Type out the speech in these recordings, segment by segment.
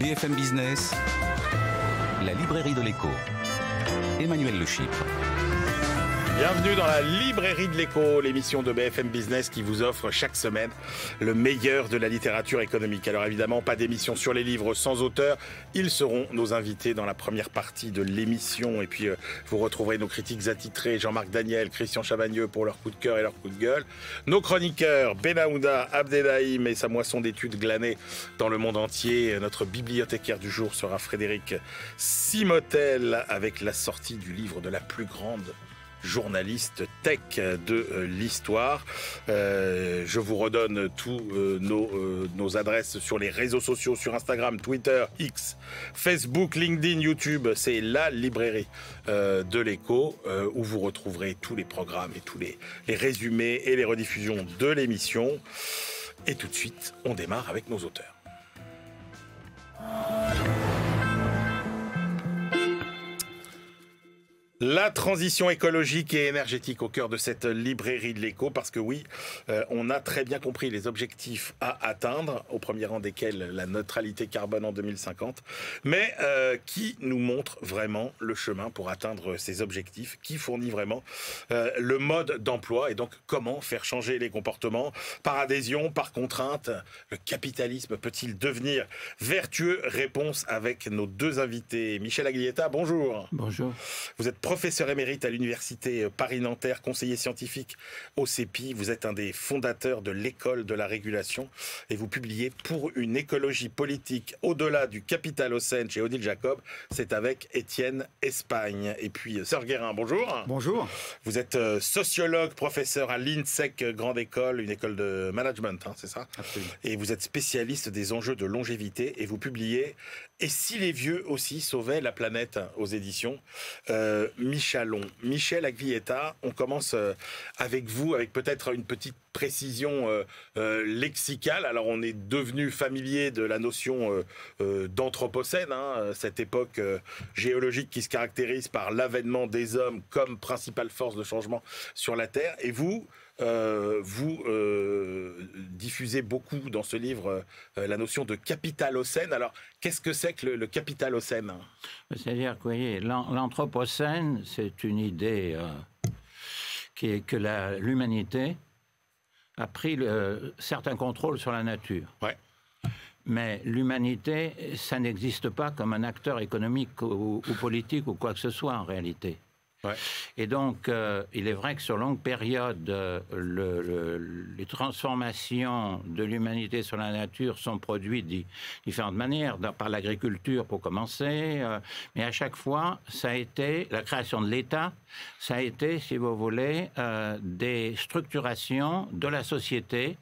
BFM Business, la librairie de l'écho. Emmanuel Le Chypre. Bienvenue dans la librairie de l'écho, l'émission de BFM Business qui vous offre chaque semaine le meilleur de la littérature économique. Alors évidemment, pas d'émission sur les livres sans auteur. Ils seront nos invités dans la première partie de l'émission. Et puis, vous retrouverez nos critiques attitrés, Jean-Marc Daniel, Christian Chavagneux pour leur coup de cœur et leur coup de gueule. Nos chroniqueurs, Benahouda Abdelhaim et sa moisson d'études glanées dans le monde entier. Notre bibliothécaire du jour sera Frédéric Simotel avec la sortie du livre de la plus grande journaliste tech de l'histoire. Je vous redonne tous nos adresses sur les réseaux sociaux, sur Instagram, Twitter, X, Facebook, LinkedIn, YouTube. C'est la librairie de l'écho où vous retrouverez tous les programmes et tous les résumés et les rediffusions de l'émission. Et tout de suite, on démarre avec nos auteurs. La transition écologique et énergétique au cœur de cette librairie de l'écho, parce que oui, on a très bien compris les objectifs à atteindre, au premier rang desquels la neutralité carbone en 2050, mais qui nous montre vraiment le chemin pour atteindre ces objectifs, qui fournit vraiment le mode d'emploi et donc comment faire changer les comportements par adhésion, par contrainte. Le capitalisme peut-il devenir vertueux? Réponse avec nos deux invités. Michel Aglietta, bonjour. Bonjour. Vous êtes professeur émérite à l'université Paris-Nanterre, conseiller scientifique au CEPI. Vous êtes un des fondateurs de l'école de la régulation et vous publiez Pour une écologie politique au-delà du capitalocène chez Odile Jacob. C'est avec Étienne Espagne. Et puis Serge Guérin, bonjour. Bonjour. Vous êtes sociologue, professeur à l'INSEC Grande École, une école de management, hein, c'est ça? Absolument. Et vous êtes spécialiste des enjeux de longévité et vous publiez Et si les vieux aussi sauvaient la planète aux éditions Michel Aglietta, on commence avec vous, avec peut-être une petite précision lexicale. Alors on est devenu familier de la notion d'anthropocène, hein, cette époque géologique qui se caractérise par l'avènement des hommes comme principale force de changement sur la Terre. Et vous diffusez beaucoup dans ce livre la notion de capitalocène. Alors, qu'est-ce que c'est que le capitalocène? C'est-à-dire que, vous voyez, l'anthropocène, c'est une idée qui est que l'humanité a pris certains contrôles sur la nature. Ouais. Mais l'humanité, ça n'existe pas comme un acteur économique ou politique ou quoi que ce soit en réalité. Ouais. Et donc, il est vrai que sur longue période, les transformations de l'humanité sur la nature sont produites de différentes manières, par l'agriculture pour commencer, mais à chaque fois, ça a été la création de l'État, ça a été, si vous voulez, des structurations de la société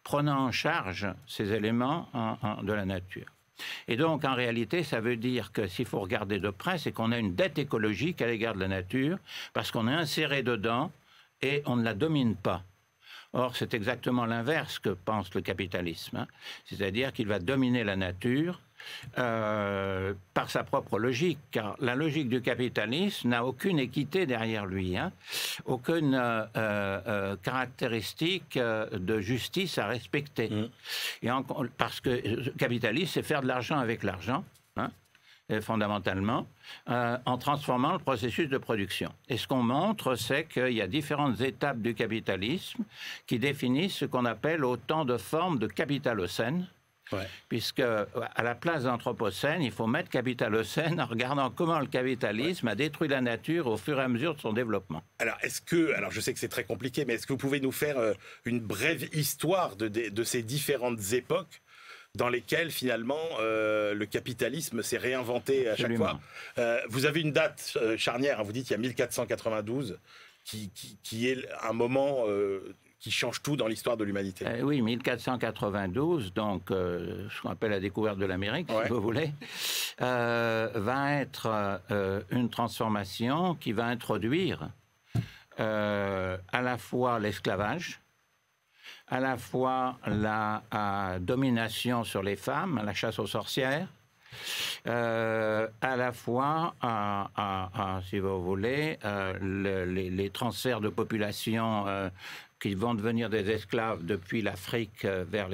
prenant en charge ces éléments de la nature. Et donc, en réalité, ça veut dire que s'il faut regarder de près, c'est qu'on a une dette écologique à l'égard de la nature, parce qu'on est inséré dedans et on ne la domine pas. Or, c'est exactement l'inverse que pense le capitalisme, hein. C'est-à-dire qu'il va dominer la nature par sa propre logique, car la logique du capitalisme n'a aucune équité derrière lui, hein, aucune caractéristique de justice à respecter. Et parce que le capitalisme, c'est faire de l'argent avec l'argent, hein, fondamentalement, en transformant le processus de production. Et ce qu'on montre, c'est qu'il y a différentes étapes du capitalisme qui définissent ce qu'on appelle autant de formes de capitalocène. Ouais. Puisque à la place d'anthropocène, il faut mettre capitalocène en regardant comment le capitalisme a détruit la nature au fur et à mesure de son développement. Alors, alors je sais que c'est très compliqué, mais est-ce que vous pouvez nous faire une brève histoire de ces différentes époques dans lesquelles, finalement, le capitalisme s'est réinventé à chaque fois? Vous avez une date charnière, hein, vous dites qu'il y a 1492, qui est un moment qui change tout dans l'histoire de l'humanité. Oui, 1492, donc ce qu'on appelle la découverte de l'Amérique, si vous voulez, va être une transformation qui va introduire à la fois l'esclavage, à la fois la domination sur les femmes, la chasse aux sorcières, à la fois, si vous voulez, les transferts de population qui vont devenir des esclaves depuis l'Afrique vers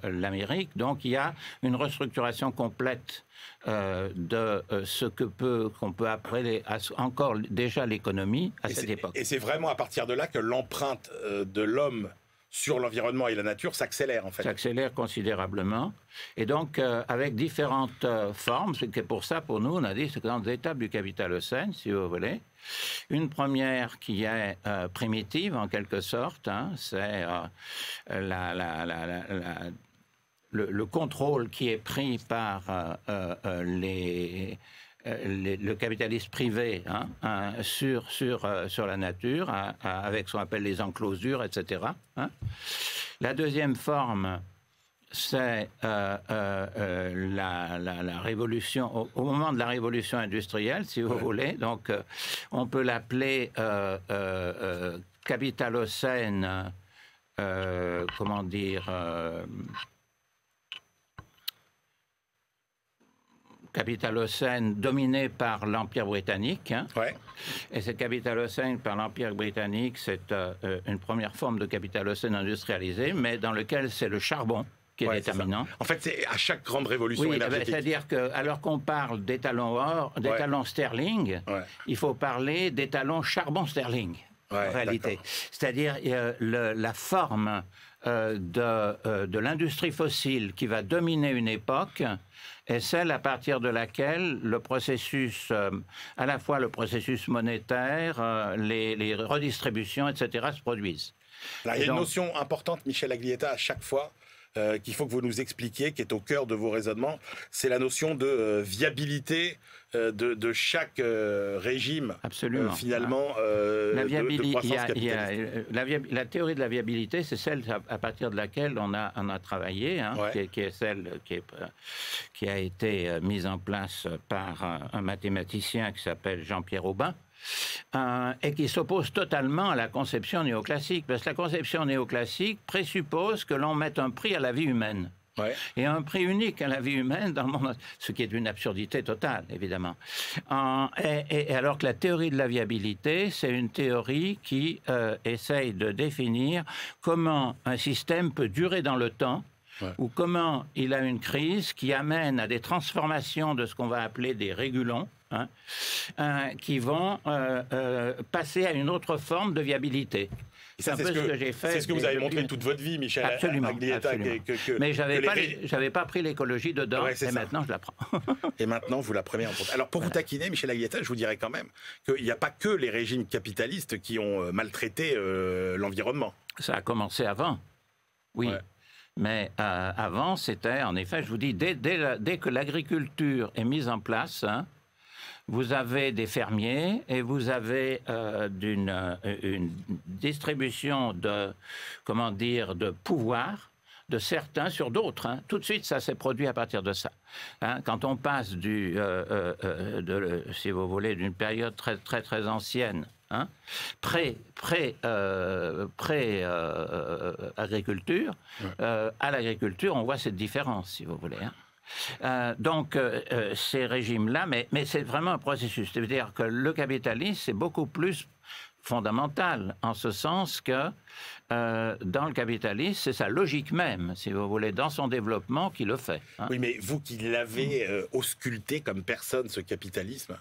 l'Amérique. Donc il y a une restructuration complète de ce qu'on peut appeler encore déjà l'économie à cette époque. Et c'est vraiment à partir de là que l'empreinte de l'homme sur l'environnement et la nature s'accélère, en fait. S'accélère considérablement. Et donc, avec différentes formes, c'est pour ça, pour nous, on a dit, c'est dans les étapes du Capitalocène, si vous voulez. Une première qui est primitive, en quelque sorte, hein, c'est le contrôle qui est pris par le capitalisme privé sur la nature, avec ce qu'on appelle les enclosures, etc. Hein. La deuxième forme, c'est la révolution, au moment de la révolution industrielle, si vous voulez. Donc, on peut l'appeler capitalocène, comment dire... Capitalocène dominé par l'Empire britannique. Hein. Ouais. Et ce capitalocène par l'Empire britannique, c'est une première forme de capitalocène industrialisé, mais dans lequel c'est le charbon qui est déterminant. En fait, c'est à chaque grande révolution énergétique. C'est-à-dire que, alors qu'on parle d'étalons or, d'étalons sterling, il faut parler d'étalons charbon sterling, en réalité. C'est-à-dire la forme de l'industrie fossile qui va dominer une époque est celle à partir de laquelle le processus, à la fois le processus monétaire, les redistributions, etc., se produisent. Alors, il y a une notion importante, Michel Aglietta, à chaque fois, qu'il faut que vous nous expliquiez, qui est au cœur de vos raisonnements, c'est la notion de viabilité de chaque régime, finalement, de croissance capitaliste. La théorie de la viabilité, c'est celle à partir de laquelle on a travaillé, hein, qui est celle qui a été mise en place par un mathématicien qui s'appelle Jean-Pierre Aubin, et qui s'oppose totalement à la conception néoclassique, parce que la conception néoclassique présuppose que l'on mette un prix à la vie humaine. Et un prix unique à la vie humaine dans le monde, ce qui est une absurdité totale, évidemment. Et alors que la théorie de la viabilité, c'est une théorie qui essaye de définir comment un système peut durer dans le temps, ou comment il a une crise qui amène à des transformations de ce qu'on va appeler des régulons, qui vont passer à une autre forme de viabilité. C'est un peu ce que j'ai fait. C'est ce que vous avez montré toute votre vie, Michel Aglietta. Mais j'avais pas pris l'écologie dedans, et maintenant je la prends. Et maintenant vous la prenez en compte. Alors pour vous taquiner, Michel Aglietta, je vous dirais quand même qu'il n'y a pas que les régimes capitalistes qui ont maltraité l'environnement. Ça a commencé avant, oui. Mais avant, c'était, en effet, je vous dis, dès que l'agriculture est mise en place, hein, vous avez des fermiers et vous avez une distribution de pouvoir de certains sur d'autres. Hein. Tout de suite, ça s'est produit à partir de ça. Hein. Quand on passe si vous voulez, d'une période très, très, très ancienne, hein, agriculture, à l'agriculture, on voit cette différence, si vous voulez. Hein. Donc, ces régimes-là, mais c'est vraiment un processus. C'est-à-dire que le capitalisme, c'est beaucoup plus fondamental, en ce sens que dans le capitalisme, c'est sa logique même, si vous voulez, dans son développement, qui le fait. Hein. Oui, mais vous qui l'avez ausculté comme personne, ce capitalisme,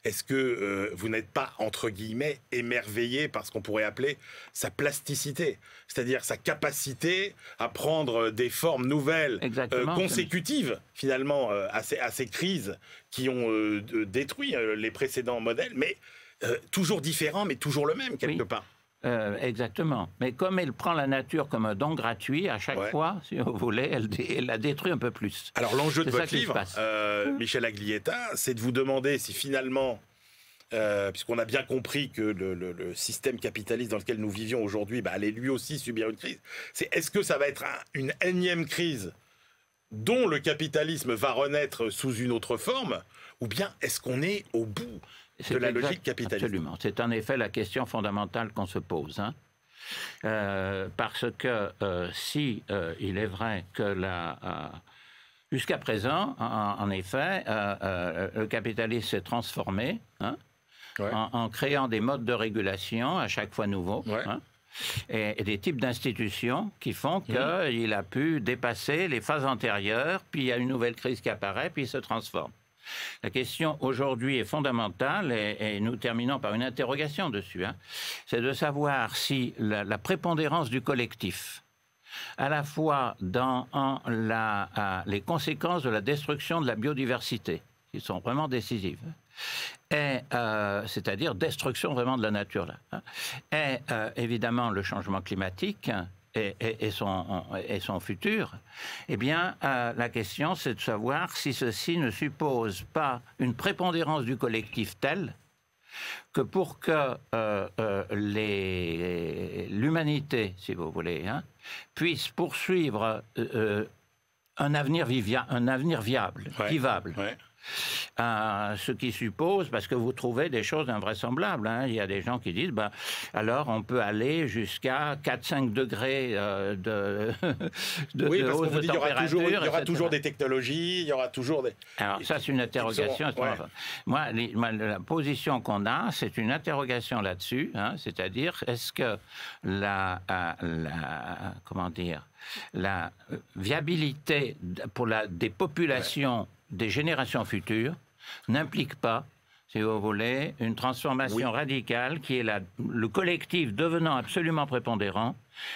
est-ce que vous n'êtes pas, entre guillemets, émerveillé par ce qu'on pourrait appeler sa plasticité, c'est-à-dire sa capacité à prendre des formes nouvelles, consécutives, finalement, à ces crises qui ont détruit les précédents modèles, mais toujours différents, mais toujours le même, quelque part. Exactement. Mais comme elle prend la nature comme un don gratuit, à chaque fois, si vous voulez, elle la détruit un peu plus. Alors l'enjeu de votre livre, Michel Aglietta, c'est de vous demander si finalement, puisqu'on a bien compris que le système capitaliste dans lequel nous vivions aujourd'hui allait lui aussi subir une crise, est-ce que ça va être une énième crise dont le capitalisme va renaître sous une autre forme, ou bien est-ce qu'on est au bout de la logique capitaliste? Absolument. C'est en effet la question fondamentale qu'on se pose. Hein. Parce que si il est vrai que jusqu'à présent, en effet, le capitalisme s'est transformé, hein, en créant des modes de régulation à chaque fois nouveaux. Hein. et des types d'institutions qui font qu'il a pu dépasser les phases antérieures, puis il y a une nouvelle crise qui apparaît, puis il se transforme. La question aujourd'hui est fondamentale, et nous terminons par une interrogation dessus, c'est de savoir si la prépondérance du collectif, à la fois dans les conséquences de la destruction de la biodiversité, qui sont vraiment décisives, c'est-à-dire destruction vraiment de la nature, et évidemment le changement climatique et son futur, eh bien la question c'est de savoir si ceci ne suppose pas une prépondérance du collectif telle que pour que l'humanité, si vous voulez, puisse poursuivre un avenir viable, vivable. Ouais. Ce qui suppose, parce que vous trouvez des choses invraisemblables, il y a des gens qui disent, alors on peut aller jusqu'à 4-5 degrés de oui, parce hausse qu'on vous de dit, température. Il y aura toujours des technologies, il y aura toujours des... Alors ça, c'est une interrogation. Moi, la position qu'on a, c'est une interrogation là-dessus, c'est-à-dire, est-ce que la viabilité des populations des générations futures n'implique pas, si vous voulez, une transformation radicale qui est le collectif devenant absolument prépondérant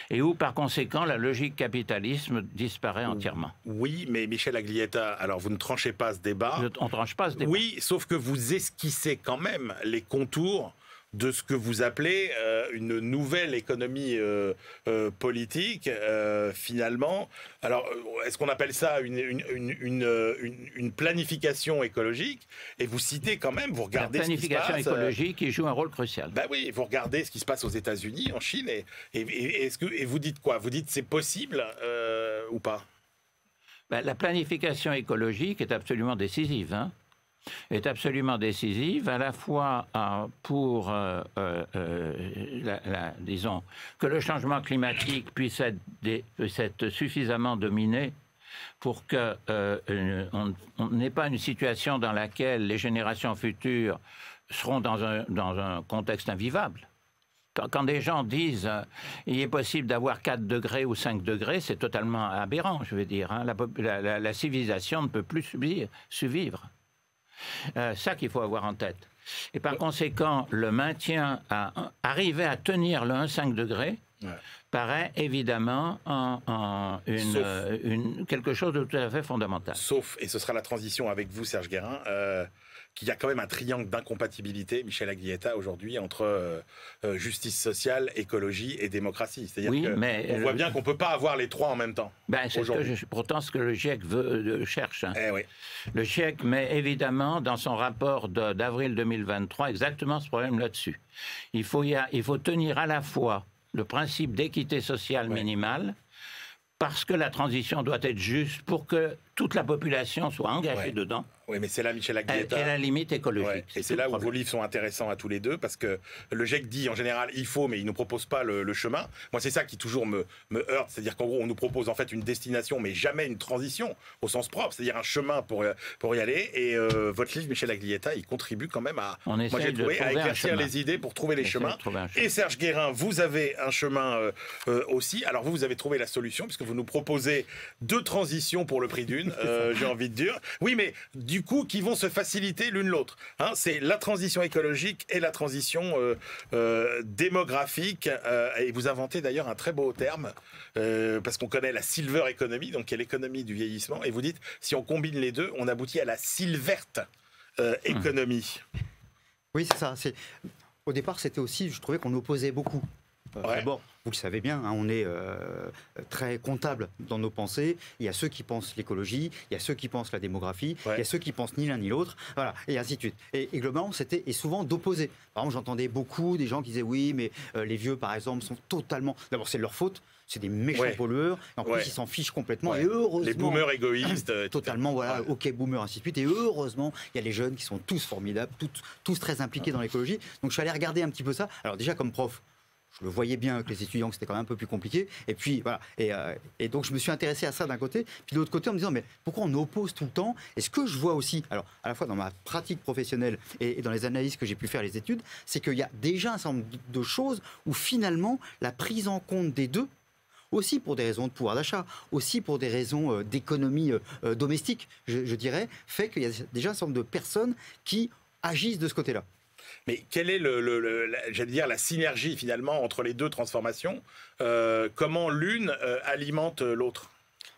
et où, par conséquent, la logique capitalisme disparaît entièrement. Oui, mais Michel Aglietta, alors vous ne tranchez pas ce débat. On ne tranche pas ce débat. Oui, sauf que vous esquissez quand même les contours de ce que vous appelez une nouvelle économie politique, finalement. Alors, est-ce qu'on appelle ça une planification écologique? Et vous citez quand même, vous regardez ce qui se passe... La planification écologique, qui joue un rôle crucial. Oui, vous regardez ce qui se passe aux États-Unis, en Chine, et vous dites quoi? Vous dites c'est possible ou pas? La planification écologique est absolument décisive, est absolument décisive, à la fois pour, disons, que le changement climatique puisse être suffisamment dominé pour qu'on n'ait pas une situation dans laquelle les générations futures seront dans un contexte invivable. Quand des gens disent il est possible d'avoir 4 degrés ou 5 degrés, c'est totalement aberrant, je veux dire. La civilisation ne peut plus survivre. Ça qu'il faut avoir en tête. Et par conséquent, le maintien, arriver à tenir le 1,5 degré, paraît évidemment quelque chose de tout à fait fondamental. Sauf, et ce sera la transition avec vous, Serge Guérin, qu'il y a quand même un triangle d'incompatibilité, Michel Aglietta, aujourd'hui, entre justice sociale, écologie et démocratie. C'est-à-dire qu'on voit bien qu'on ne peut pas avoir les trois en même temps. Pourtant, ce que le GIEC cherche. Oui. Le GIEC met évidemment dans son rapport d'avril 2023 exactement ce problème là-dessus. Il faut tenir à la fois le principe d'équité sociale minimale, parce que la transition doit être juste pour que toute la population soit engagée dedans. Oui, mais c'est là, Michel Aglietta. Et la limite écologique. Et c'est là où vos livres sont intéressants à tous les deux, parce que le GIEC dit en général il faut, mais il ne nous propose pas le chemin. Moi, c'est ça qui toujours me heurte, c'est-à-dire qu'en gros, on nous propose en fait une destination, mais jamais une transition au sens propre, c'est-à-dire un chemin pour y aller. Et votre livre, Michel Aglietta, il contribue quand même à éclaircir les idées pour trouver les chemins. Et Serge Guérin, vous avez un chemin aussi. Alors vous avez trouvé la solution, puisque vous nous proposez 2 transitions pour le prix d'une, j'ai envie de dire. Oui, mais du coup, qui vont se faciliter l'une l'autre. C'est la transition écologique et la transition démographique. Et vous inventez d'ailleurs un très beau terme, parce qu'on connaît la silver economy, donc qui est l'économie du vieillissement. Et vous dites, si on combine les deux, on aboutit à la silverte economy. Oui, c'est ça. Au départ, c'était aussi, je trouvais qu'on opposait beaucoup. D'abord, vous le savez bien, on est très comptable dans nos pensées. Il y a ceux qui pensent l'écologie, il y a ceux qui pensent la démographie, il y a ceux qui pensent ni l'un ni l'autre, voilà, et ainsi de suite. Et globalement, c'était souvent d'opposer. Par exemple, j'entendais beaucoup des gens qui disaient oui, mais les vieux, par exemple, sont totalement... D'abord, c'est de leur faute. C'est des méchants pollueurs. En plus, ils s'en fichent complètement. Et heureusement, les boomers égoïstes. Totalement, voilà. OK, boomers, ainsi de suite. Et heureusement, il y a les jeunes qui sont tous formidables, tous très impliqués dans l'écologie. Donc, je suis allé regarder un petit peu ça. Alors, déjà, comme prof, je le voyais bien avec les étudiants que c'était quand même un peu plus compliqué. Et puis voilà. Et donc je me suis intéressé à ça d'un côté. Puis de l'autre côté en me disant mais pourquoi on oppose tout le temps? Et ce que je vois aussi, alors à la fois dans ma pratique professionnelle et dans les analyses que j'ai pu faire, les études, c'est qu'il y a déjà un certain nombre de choses où finalement la prise en compte des deux, aussi pour des raisons de pouvoir d'achat, aussi pour des raisons d'économie domestique, je dirais, fait qu'il y a déjà un certain nombre de personnes qui agissent de ce côté-là. Mais quelle est j'allais dire, la synergie finalement entre les deux transformations? Comment l'une alimente l'autre?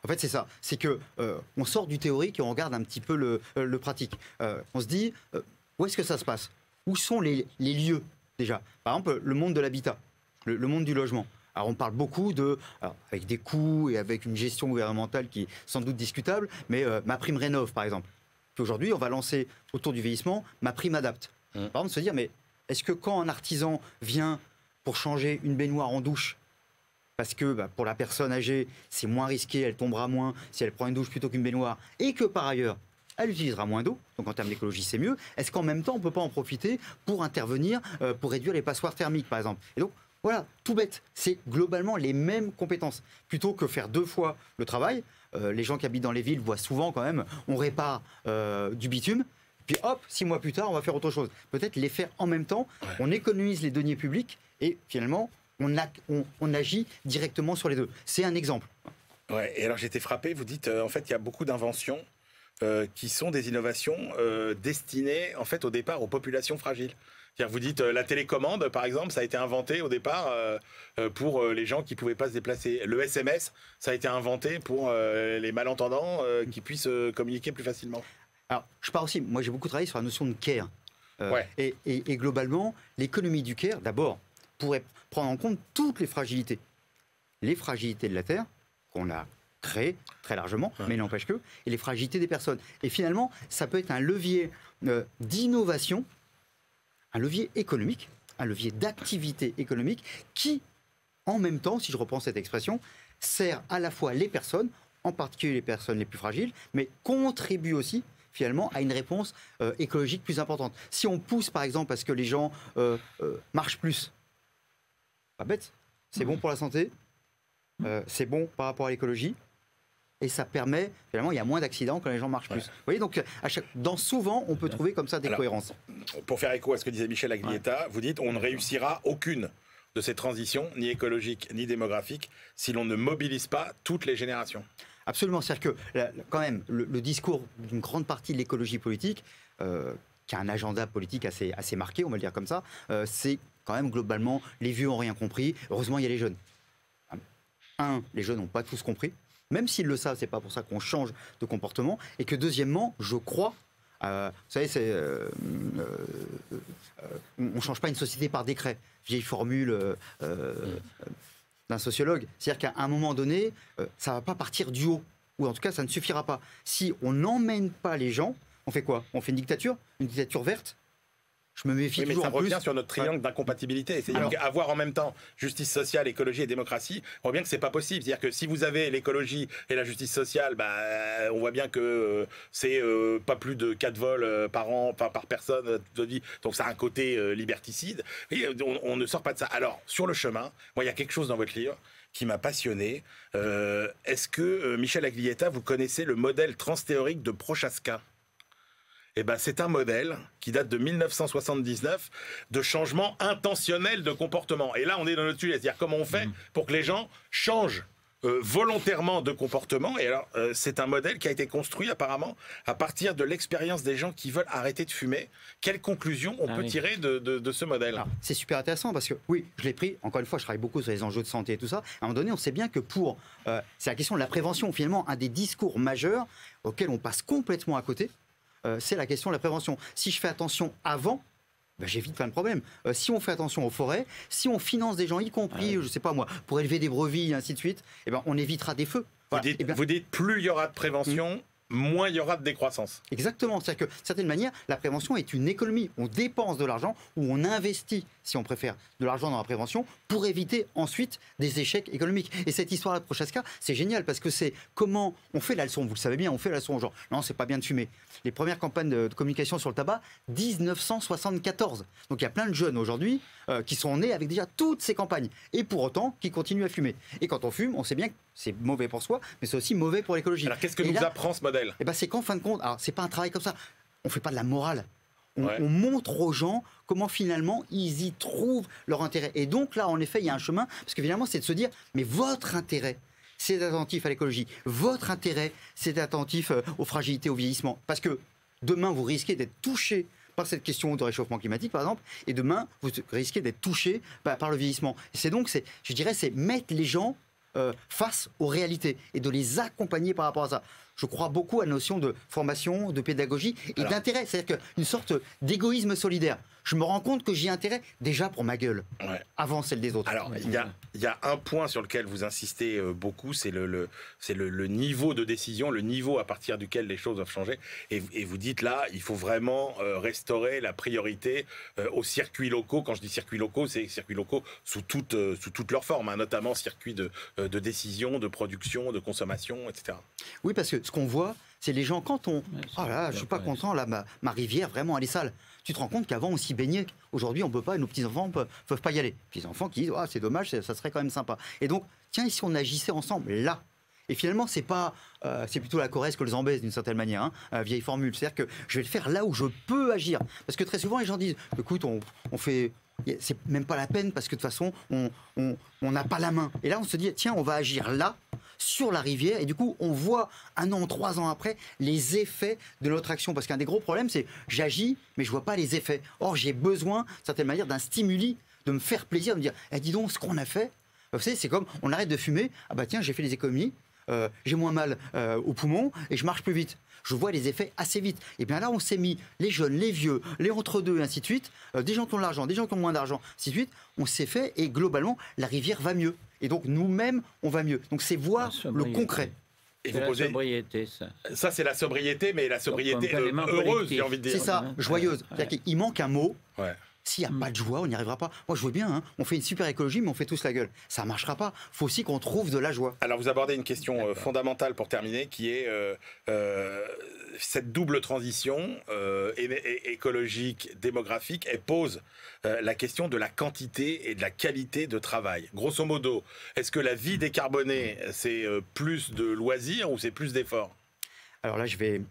En fait, c'est ça. C'est que on sort du théorique et on regarde un petit peu le pratique. On se dit, où est-ce que ça se passe? Où sont les lieux déjà? Par exemple, le monde de l'habitat, le monde du logement. Alors on parle beaucoup avec des coûts et avec une gestion gouvernementale qui est sans doute discutable, mais ma prime rénov par exemple. Puis aujourd'hui, on va lancer autour du vieillissement ma prime adapte. Par exemple, se dire, mais est-ce que quand un artisan vient pour changer une baignoire en douche, parce que pour la personne âgée, c'est moins risqué, elle tombera moins si elle prend une douche plutôt qu'une baignoire, et que par ailleurs, elle utilisera moins d'eau, donc en termes d'écologie, c'est mieux, est-ce qu'en même temps, on ne peut pas en profiter pour intervenir, pour réduire les passoires thermiques, par exemple? Et donc, voilà, tout bête, c'est globalement les mêmes compétences. Plutôt que faire 2 fois le travail, les gens qui habitent dans les villes voient souvent quand même, on répare du bitume, puis hop, 6 mois plus tard, on va faire autre chose. Peut-être les faire en même temps, on économise les deniers publics et finalement, on agit directement sur les deux. C'est un exemple. Ouais, et alors j'étais frappé, vous dites, en fait, il y a beaucoup d'inventions qui sont des innovations destinées, en fait, au départ, aux populations fragiles. C'est-à-dire, vous dites, la télécommande, par exemple, ça a été inventé au départ pour les gens qui ne pouvaient pas se déplacer. Le SMS, ça a été inventé pour les malentendants qui puissent communiquer plus facilement. Alors, je pars aussi, moi j'ai beaucoup travaillé sur la notion de care. Et globalement, l'économie du care, d'abord, pourrait prendre en compte toutes les fragilités. Les fragilités de la Terre, qu'on a créées très largement, mais il n'empêche que, et les fragilités des personnes. Et finalement, ça peut être un levier d'innovation, un levier économique, un levier d'activité économique qui, en même temps, si je reprends cette expression, sert à la fois les personnes, en particulier les personnes les plus fragiles, mais contribue aussi finalement à une réponse écologique plus importante. Si on pousse par exemple parce que les gens marchent plus, pas bête, c'est bon pour la santé, c'est bon par rapport à l'écologie, et ça permet, finalement, il y a moins d'accidents quand les gens marchent plus. Vous voyez, donc souvent, on peut trouver comme ça des cohérences. Pour faire écho à ce que disait Michel Aglietta, vous dites on ne réussira aucune de ces transitions, ni écologiques, ni démographiques, si l'on ne mobilise pas toutes les générations. Absolument, c'est-à-dire que quand même, le discours d'une grande partie de l'écologie politique, qui a un agenda politique assez marqué, on va le dire comme ça, c'est quand même globalement, les vieux n'ont rien compris, heureusement il y a les jeunes. Les jeunes n'ont pas tous compris, même s'ils le savent, c'est pas pour ça qu'on change de comportement, et que deuxièmement, je crois, vous savez, on ne change pas une société par décret, vieille formule d'un sociologue. C'est-à-dire qu'à un moment donné, ça ne va pas partir du haut, ou en tout cas, ça ne suffira pas. Si on n'emmène pas les gens, on fait quoi? On fait une dictature verte? Je me méfie toujours. Mais ça revient sur notre triangle d'incompatibilité. C'est-à-dire qu'avoir en même temps justice sociale, écologie et démocratie, on voit bien que c'est pas possible. C'est-à-dire que si vous avez l'écologie et la justice sociale, on voit bien que c'est pas plus de 4 vols par an, par personne. Donc ça a un côté liberticide. Et on ne sort pas de ça. Alors, sur le chemin, moi, il y a quelque chose dans votre livre qui m'a passionné. Est-ce que, Michel Aglietta, vous connaissez le modèle transthéorique de Prochaska? Eh ben, c'est un modèle qui date de 1979 de changement intentionnel de comportement. Et là, on est dans notre sujet, c'est-à-dire comment on fait pour que les gens changent volontairement de comportement. Et alors, c'est un modèle qui a été construit apparemment à partir de l'expérience des gens qui veulent arrêter de fumer. Quelles conclusions on peut tirer de ce modèle? C'est super intéressant parce que, oui, je l'ai pris, encore une fois, je travaille beaucoup sur les enjeux de santé et tout ça. À un moment donné, on sait bien que c'est la question de la prévention, finalement, un des discours majeurs auxquels on passe complètement à côté. C'est la question de la prévention. Si je fais attention avant, j'évite plein de problèmes. Si on fait attention aux forêts, si on finance des gens, y compris, je sais pas moi, pour élever des brebis et ainsi de suite, on évitera des feux. Voilà. Vous dites plus il y aura de prévention, moins il y aura de décroissance. Exactement. C'est-à-dire que, d'une certaine manière, la prévention est une économie. On dépense de l'argent ou on investit, si on préfère, de l'argent dans la prévention pour éviter ensuite des échecs économiques. Et cette histoire-là de Prochaska, c'est génial parce que c'est comment on fait la leçon. Vous le savez bien, on fait la leçon aux gens. Non, c'est pas bien de fumer. Les premières campagnes de communication sur le tabac, 1974. Donc il y a plein de jeunes aujourd'hui qui sont nés avec déjà toutes ces campagnes. Et pour autant, qui continuent à fumer. Et quand on fume, on sait bien que c'est mauvais pour soi, mais c'est aussi mauvais pour l'écologie. Alors qu'est-ce que nous apprend ce modèle ? Eh ben, c'est qu'en fin de compte, alors c'est pas un travail comme ça. On fait pas de la morale. On montre aux gens comment finalement ils y trouvent leur intérêt. Et donc là, en effet, il y a un chemin, parce que finalement, c'est de se dire, mais votre intérêt, c'est d'être attentif à l'écologie. Votre intérêt, c'est d'être attentif aux fragilités, au vieillissement. Parce que demain, vous risquez d'être touché par cette question de réchauffement climatique, par exemple, et demain, vous risquez d'être touché par le vieillissement. Et c'est donc, je dirais, c'est mettre les gens face aux réalités et de les accompagner par rapport à ça. Je crois beaucoup à la notion de formation, de pédagogie et d'intérêt. C'est-à-dire qu'une sorte d'égoïsme solidaire. Je me rends compte que j'ai intérêt déjà pour ma gueule, avant celle des autres. Alors, il y a un point sur lequel vous insistez beaucoup, c'est le niveau de décision, le niveau à partir duquel les choses doivent changer. Et vous dites là, il faut vraiment restaurer la priorité aux circuits locaux. Quand je dis circuits locaux, c'est circuits locaux sous toutes leurs formes, hein, notamment circuits de décision, de production, de consommation, etc. Oui, parce que ce qu'on voit, c'est les gens, quand on... Oh là, je suis pas content, là, ma rivière, vraiment, elle est sale. Tu te rends compte qu'avant, on s'y baignait. Aujourd'hui, on peut pas, et nos petits-enfants peuvent pas y aller. Petits-enfants qui disent, ah, c'est dommage, ça serait quand même sympa. Et donc, tiens, si on agissait ensemble, là. Et finalement, c'est pas, c'est plutôt la Corrèze que le Zambèze, d'une certaine manière, hein, vieille formule. C'est-à-dire que je vais le faire là où je peux agir. Parce que très souvent, les gens disent, écoute, on fait... C'est même pas la peine parce que de toute façon, on n'a pas la main. Et là, on se dit, tiens, on va agir là, sur la rivière. Et du coup, on voit 1 an, 3 ans après, les effets de notre action. Parce qu'un des gros problèmes, c'est j'agis, mais je vois pas les effets. Or, j'ai besoin, d'une certaine manière, d'un stimuli, de me faire plaisir, de me dire, dis donc, ce qu'on a fait. Vous savez, c'est comme, on arrête de fumer. Ah bah tiens, j'ai fait des économies. J'ai moins mal aux poumons et je marche plus vite. Je vois les effets assez vite. Et bien là, on s'est mis, les jeunes, les vieux, les entre-deux, et ainsi de suite, des gens qui ont de l'argent, des gens qui ont moins d'argent, ainsi de suite, on s'est fait, et globalement, la rivière va mieux. Et donc, nous-mêmes, on va mieux. Donc, c'est voir le concret. Et vous posez... la sobriété, ça. Ça, c'est la sobriété, mais la sobriété heureuse, j'ai envie de dire. C'est ça, joyeuse. C'est-à-dire qu'il manque un mot. S'il n'y a pas de joie, on n'y arrivera pas. Moi, je vois bien, hein, on fait une super écologie, mais on fait tous la gueule. Ça ne marchera pas. Il faut aussi qu'on trouve de la joie. Alors, vous abordez une question fondamentale pour terminer, qui est cette double transition écologique, démographique, elle pose la question de la quantité et de la qualité de travail. Grosso modo, est-ce que la vie décarbonée, c'est plus de loisirs ou c'est plus d'efforts ? Alors là, je vais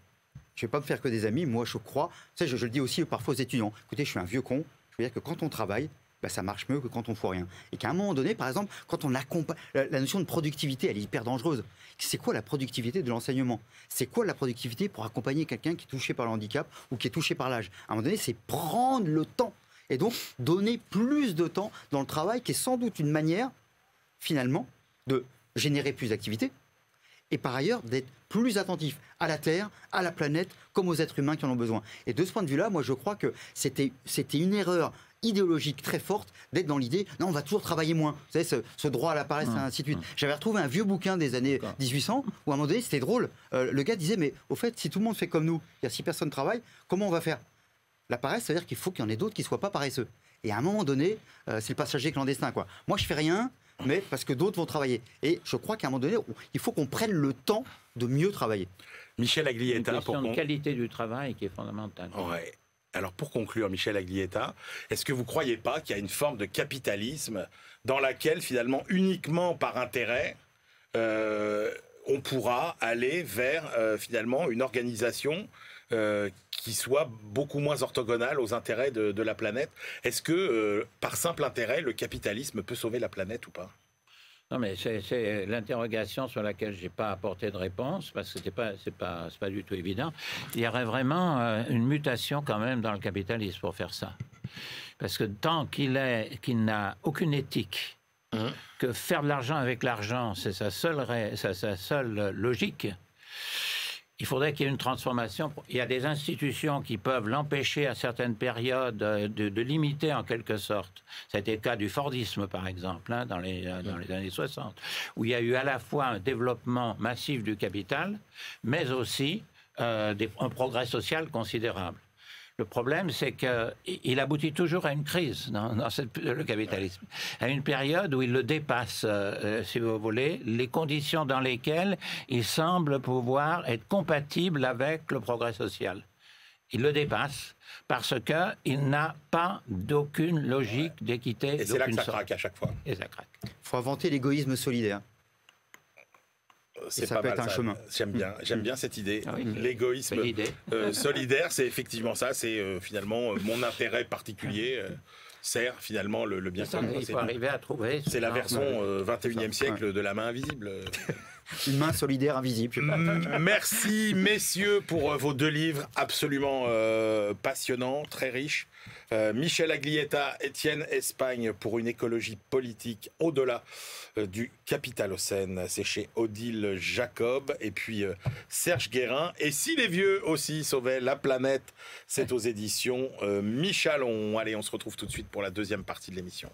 pas me faire que des amis. Moi, je crois... Tu sais, je le dis aussi parfois aux étudiants. Écoutez, je suis un vieux con. Je veux dire que quand on travaille, ça marche mieux que quand on ne fout rien. Et qu'à un moment donné, par exemple, quand on accompagne... La notion de productivité, elle est hyper dangereuse. C'est quoi la productivité de l'enseignement ? C'est quoi la productivité pour accompagner quelqu'un qui est touché par le handicap ou qui est touché par l'âge ? À un moment donné, c'est prendre le temps. Et donc, donner plus de temps dans le travail, qui est sans doute une manière, finalement, de générer plus d'activité. Et par ailleurs, d'être plus attentif à la Terre, à la planète, comme aux êtres humains qui en ont besoin. Et de ce point de vue-là, moi, je crois que c'était une erreur idéologique très forte d'être dans l'idée, non, on va toujours travailler moins. Vous savez, ce droit à la paresse, et ainsi de suite. J'avais retrouvé un vieux bouquin des années 1800, où à un moment donné, c'était drôle. Le gars disait, mais au fait, si tout le monde fait comme nous, il y a 6 personnes qui travaillent, comment on va faire ? La paresse, ça veut dire qu'il faut qu'il y en ait d'autres qui ne soient pas paresseux. Et à un moment donné, c'est le passager clandestin, quoi. Moi, je fais rien, mais parce que d'autres vont travailler. Et je crois qu'à un moment donné, il faut qu'on prenne le temps de mieux travailler. Michel Aglietta, une question de qualité du travail qui est fondamentale. Ouais. Alors pour conclure, Michel Aglietta, est-ce que vous ne croyez pas qu'il y a une forme de capitalisme dans laquelle finalement uniquement par intérêt on pourra aller vers finalement une organisation qui soit beaucoup moins orthogonale aux intérêts de la planète ? Est-ce que par simple intérêt, le capitalisme peut sauver la planète ou pas ? Non, mais c'est l'interrogation sur laquelle je n'ai pas apporté de réponse, parce que c'est pas du tout évident. Il y aurait vraiment une mutation quand même dans le capitalisme pour faire ça. Parce que tant qu'il n'a aucune éthique, que faire de l'argent avec l'argent, c'est sa seule logique, Il faudrait qu'il y ait une transformation. Il y a des institutions qui peuvent l'empêcher à certaines périodes de limiter en quelque sorte. Ça a été le cas du Fordisme, par exemple, hein, dans les années 60, où il y a eu à la fois un développement massif du capital, mais aussi un progrès social considérable. Le problème, c'est qu'il aboutit toujours à une crise dans le capitalisme, à une période où il le dépasse, si vous voulez, les conditions dans lesquelles il semble pouvoir être compatible avec le progrès social. Il le dépasse parce qu'il n'a pas d'aucune logique d'équité. Et c'est là que ça craque à chaque fois. Et ça craque. Il faut inventer l'égoïsme solidaire. Ça peut être un chemin. J'aime bien cette idée. Ah oui, l'égoïsme solidaire, c'est effectivement ça. C'est finalement mon intérêt particulier sert finalement le bien commun. Il faut arriver à trouver. C'est la version 21e siècle de la main invisible. Une main solidaire invisible. Merci messieurs pour vos 2 livres absolument passionnants, très riches. Michel Aglietta, Étienne Espagne pour une écologie politique au-delà du capitalocène. C'est chez Odile Jacob. Et puis Serge Guérin. Et si les vieux aussi sauvaient la planète, c'est aux éditions Michalon. Allez, on se retrouve tout de suite pour la 2e partie de l'émission.